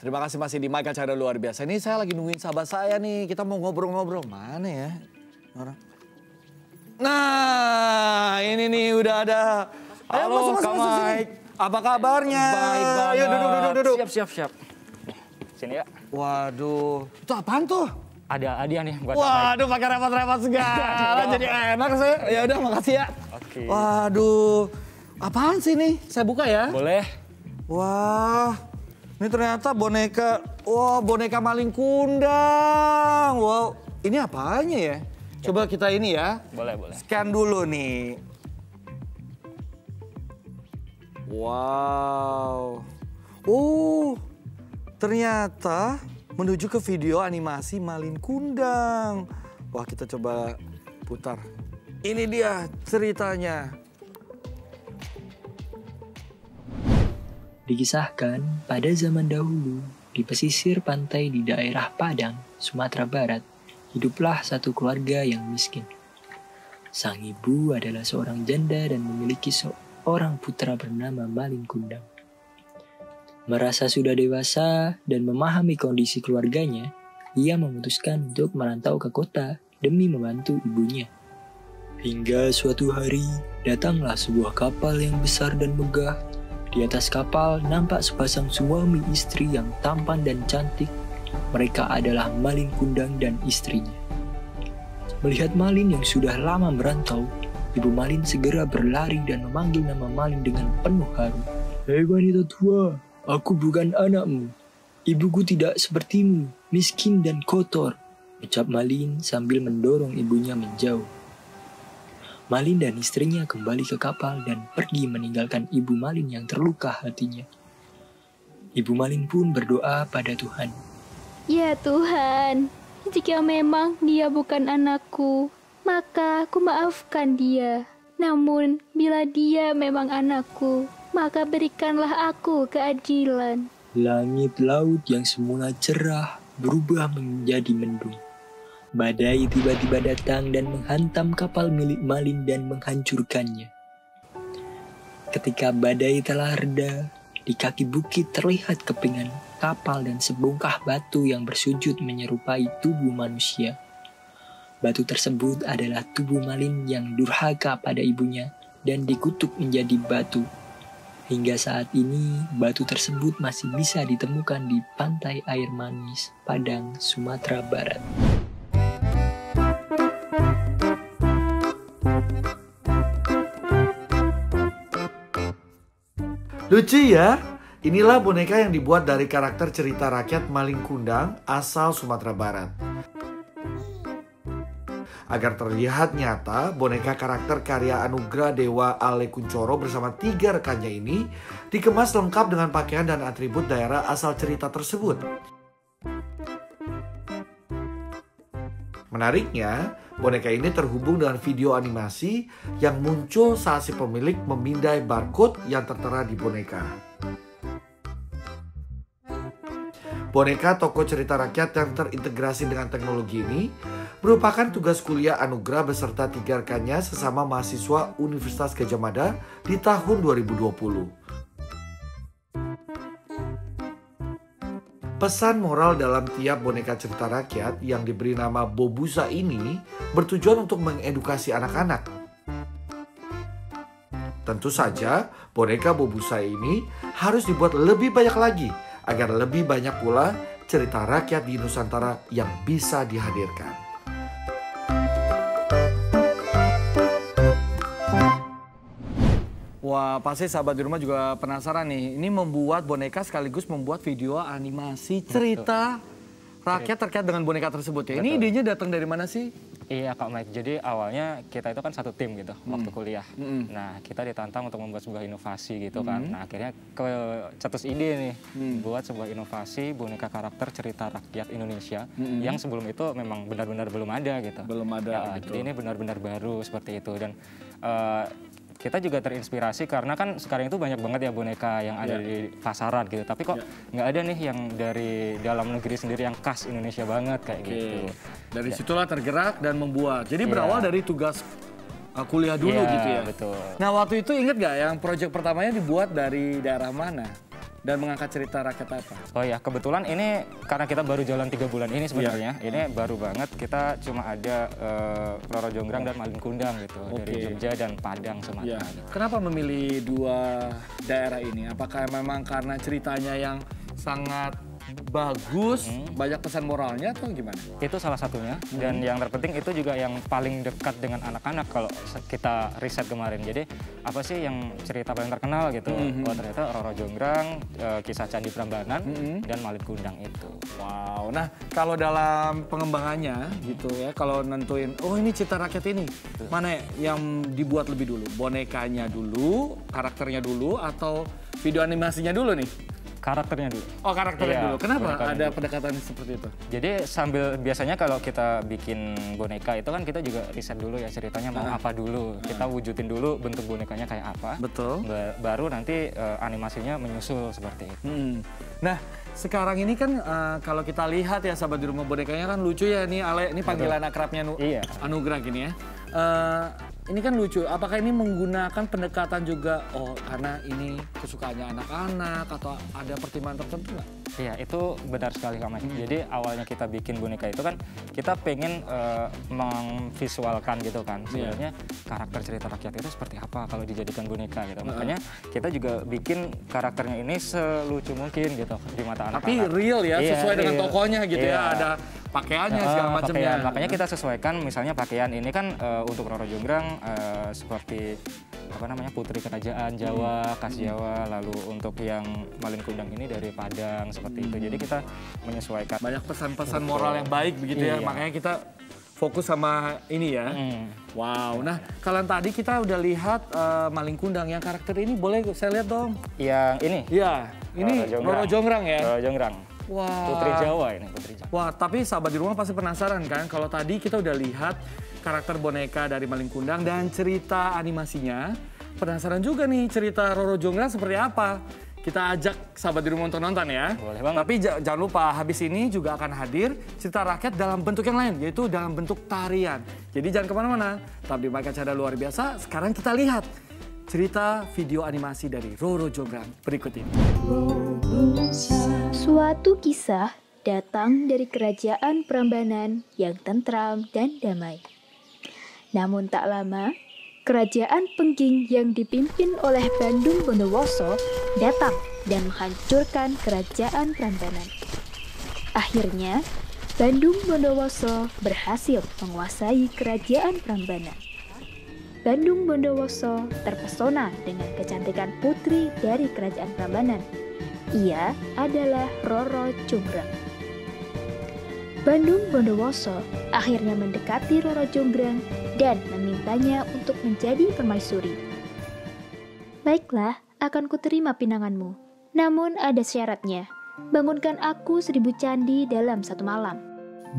Terima kasih masih di Michael Cara Luar Biasa. Ini saya lagi nungguin sahabat saya nih. Kita mau ngobrol-ngobrol. Mana ya orang? Nah, ini nih udah ada. Halo, Kak Mike. Apa kabarnya? Baik banget. Ayo duduk. Siap. Sini ya. Waduh, itu apaan tuh? Ada hadiah nih buat Waduh, pakai repot-repot segala. Jadi enak saya. Ya udah, makasih ya. Oke. Waduh, apaan sih nih? Saya buka ya. Boleh. Wah, ini ternyata boneka. Wah, boneka maling kundang. Wow, ini apanya ya? Coba kita ini ya. Boleh. Scan dulu nih. Wow. Ternyata menuju ke video animasi Malin Kundang. Wah, kita coba putar. Ini dia ceritanya. Dikisahkan pada zaman dahulu, di pesisir pantai di daerah Padang, Sumatera Barat, hiduplah satu keluarga yang miskin. Sang ibu adalah seorang janda dan memiliki seorang putra bernama Malin Kundang. Merasa sudah dewasa dan memahami kondisi keluarganya, ia memutuskan untuk merantau ke kota demi membantu ibunya. Hingga suatu hari, datanglah sebuah kapal yang besar dan megah. Di atas kapal nampak sepasang suami istri yang tampan dan cantik. Mereka adalah Malin Kundang dan istrinya. Melihat Malin yang sudah lama merantau, Ibu Malin segera berlari dan memanggil nama Malin dengan penuh haru. "Hei wanita tua, aku bukan anakmu. Ibuku tidak sepertimu, miskin dan kotor," ucap Malin sambil mendorong ibunya menjauh. Malin dan istrinya kembali ke kapal dan pergi meninggalkan Ibu Malin yang terluka hatinya. Ibu Malin pun berdoa pada Tuhan. "Ya Tuhan, jika memang dia bukan anakku, maka aku maafkan dia. Namun, bila dia memang anakku, maka berikanlah aku keadilan." Langit laut yang semula cerah berubah menjadi mendung. Badai tiba-tiba datang dan menghantam kapal milik Malin dan menghancurkannya. Ketika badai telah reda, di kaki bukit terlihat kepingan kapal dan sebongkah batu yang bersujud menyerupai tubuh manusia. Batu tersebut adalah tubuh Malin yang durhaka pada ibunya dan dikutuk menjadi batu. Hingga saat ini, batu tersebut masih bisa ditemukan di pantai air manis, Padang, Sumatera Barat. Lucu ya? Inilah boneka yang dibuat dari karakter cerita rakyat Malin Kundang asal Sumatera Barat. Agar terlihat nyata, boneka karakter karya Anugrah Dewa Ale Kuncoro bersama 3 rekannya ini dikemas lengkap dengan pakaian dan atribut daerah asal cerita tersebut. Menariknya, boneka ini terhubung dengan video animasi yang muncul saat si pemilik memindai barcode yang tertera di boneka. Boneka toko cerita rakyat yang terintegrasi dengan teknologi ini merupakan tugas kuliah Anugrah beserta 3 rekannya sesama mahasiswa Universitas Gadjah Mada di tahun 2020. Pesan moral dalam tiap boneka cerita rakyat yang diberi nama Bobusa ini bertujuan untuk mengedukasi anak-anak. Tentu saja, boneka Bobusa ini harus dibuat lebih banyak lagi agar lebih banyak pula cerita rakyat di Nusantara yang bisa dihadirkan. Wah, pasti sahabat di rumah juga penasaran nih. Ini membuat boneka sekaligus membuat video animasi cerita rakyat terkait dengan boneka tersebut ya. Ini idenya datang dari mana sih? Iya Kak Mike, jadi awalnya kita itu kan satu tim gitu waktu kuliah. Nah kita ditantang untuk membuat sebuah inovasi gitu kan. Nah akhirnya cetus ide nih buat sebuah inovasi boneka karakter cerita rakyat Indonesia yang sebelum itu memang benar-benar belum ada gitu. Belum ada ya, gitu. Jadi ini benar-benar baru seperti itu dan kita juga terinspirasi karena kan sekarang itu banyak banget ya boneka yang ada di pasaran gitu. Tapi kok nggak ada nih yang dari dalam negeri sendiri yang khas Indonesia banget kayak gitu. Dari situlah tergerak dan membuat. Jadi berawal dari tugas kuliah dulu gitu ya? Betul. Nah waktu itu inget nggak yang proyek pertamanya dibuat dari daerah mana? dan mengangkat cerita rakyat apa? Oh ya, kebetulan ini karena kita baru jalan 3 bulan ini sebenarnya. Ini baru banget, kita cuma ada Roro Jonggrang dan Malin Kundang gitu. Dari Jogja dan Padang, Sumatera. Kenapa memilih 2 daerah ini? Apakah memang karena ceritanya yang sangat bagus, banyak pesan moralnya atau gimana? Itu salah satunya. Dan yang terpenting itu juga yang paling dekat dengan anak-anak kalau kita riset kemarin. Jadi apa sih yang cerita paling terkenal gitu? Oh ternyata Roro Jonggrang, kisah Candi Prambanan, dan Malin Kundang itu. Wow. Nah kalau dalam pengembangannya gitu ya, kalau nentuin, oh ini cita rakyat ini, mana yang dibuat lebih dulu? Bonekanya dulu, karakternya dulu, atau video animasinya dulu nih? Karakternya dulu. Oh karakternya dulu. Kenapa ada pendekatan seperti itu? Jadi sambil biasanya kalau kita bikin boneka itu kan kita juga riset dulu ya ceritanya mau apa dulu. Kita wujudin dulu bentuk bonekanya kayak apa. Betul. Baru nanti animasinya menyusul seperti itu. Nah sekarang ini kan kalau kita lihat ya sahabat di rumah, bonekanya kan lucu ya. Ini Ale, ini panggilan akrabnya Anugrah gini ya. Ini kan lucu, apakah ini menggunakan pendekatan juga, oh karena ini kesukaannya anak-anak atau ada pertimbangan tertentu nggak? Iya, itu benar sekali Kak Mike. Jadi awalnya kita bikin boneka itu kan kita pengen memvisualkan gitu kan. Sebenarnya karakter cerita rakyat itu seperti apa kalau dijadikan boneka gitu. Makanya kita juga bikin karakternya ini selucu mungkin gitu di mata anak-anak. Tapi real ya, sesuai dengan tokohnya gitu ya, ada pakaiannya segala macamnya. Makanya kita sesuaikan, misalnya pakaian ini kan untuk Roro Jonggrang seperti apa namanya putri kerajaan Jawa, khas Jawa, lalu untuk yang Malin Kundang ini dari Padang seperti itu. Jadi kita menyesuaikan. Banyak pesan-pesan moral yang baik begitu ya, makanya kita fokus sama ini ya. Wow, nah kalian tadi kita udah lihat Malin Kundang yang karakter ini, boleh saya lihat dong? Yang ini? Iya, ini Roro Jonggrang ya? Roro Jonggrang. Wah. Putri Jawa ini, Putri Jawa. Wah, tapi sahabat di rumah pasti penasaran kan, kalau tadi kita udah lihat karakter boneka dari Malin Kundang dan cerita animasinya. Penasaran juga nih cerita Roro Jonggrang seperti apa? Kita ajak sahabat di rumah untuk nonton ya. Boleh banget. Tapi jangan lupa habis ini juga akan hadir cerita rakyat dalam bentuk yang lain, yaitu dalam bentuk tarian. Jadi jangan kemana-mana, tetap di Mike Acara Luar Biasa. Sekarang kita lihat cerita video animasi dari Roro Jonggrang berikut ini. Suatu kisah datang dari kerajaan Prambanan yang tentram dan damai. Namun tak lama, kerajaan Pengging yang dipimpin oleh Bandung Bondowoso datang dan menghancurkan kerajaan Prambanan. Akhirnya, Bandung Bondowoso berhasil menguasai kerajaan Prambanan. Bandung Bondowoso terpesona dengan kecantikan putri dari kerajaan Prambanan. Ia adalah Roro Jonggrang. Bandung Bondowoso akhirnya mendekati Roro Jonggrang dan memintanya untuk menjadi permaisuri. Baiklah, akan kuterima pinanganmu. Namun ada syaratnya. Bangunkan aku 1000 candi dalam 1 malam.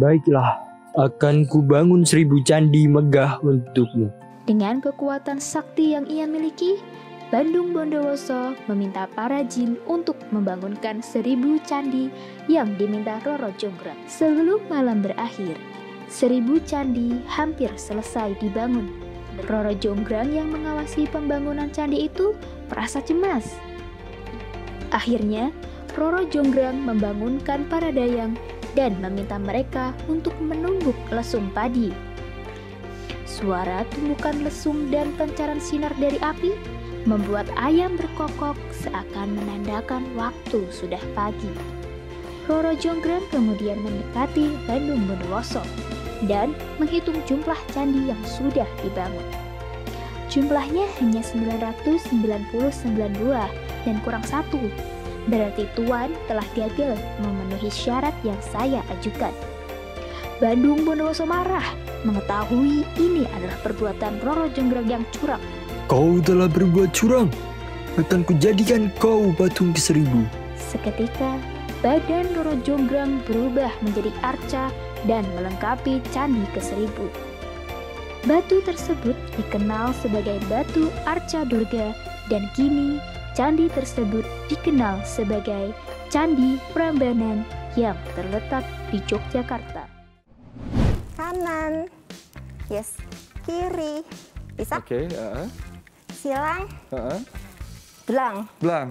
Baiklah, akan kubangun 1000 candi megah untukmu. Dengan kekuatan sakti yang ia miliki, Bandung Bondowoso meminta para jin untuk membangunkan 1000 candi yang diminta Roro Jonggrang. Sebelum malam berakhir, 1000 candi hampir selesai dibangun. Roro Jonggrang yang mengawasi pembangunan candi itu merasa cemas. Akhirnya, Roro Jonggrang membangunkan para dayang dan meminta mereka untuk menumbuk lesung padi. Suara tumbukan lesung dan pancaran sinar dari api membuat ayam berkokok seakan menandakan waktu sudah pagi. Roro Jonggrang kemudian mendekati Bandung Bondowoso dan menghitung jumlah candi yang sudah dibangun. Jumlahnya hanya 999 buah dan kurang 1. Berarti Tuan telah gagal memenuhi syarat yang saya ajukan. Bandung Bondowoso marah mengetahui ini adalah perbuatan Roro Jonggrang yang curang. Kau telah berbuat curang, akan kujadikan kau patung ke-1000. Seketika, badan Roro Jonggrang berubah menjadi arca dan melengkapi candi ke-1000. Batu tersebut dikenal sebagai batu Arca Durga dan kini candi tersebut dikenal sebagai Candi Prambanan yang terletak di Yogyakarta. Kanan, yes, kiri, bisa? Oke, Silang, belang. belang.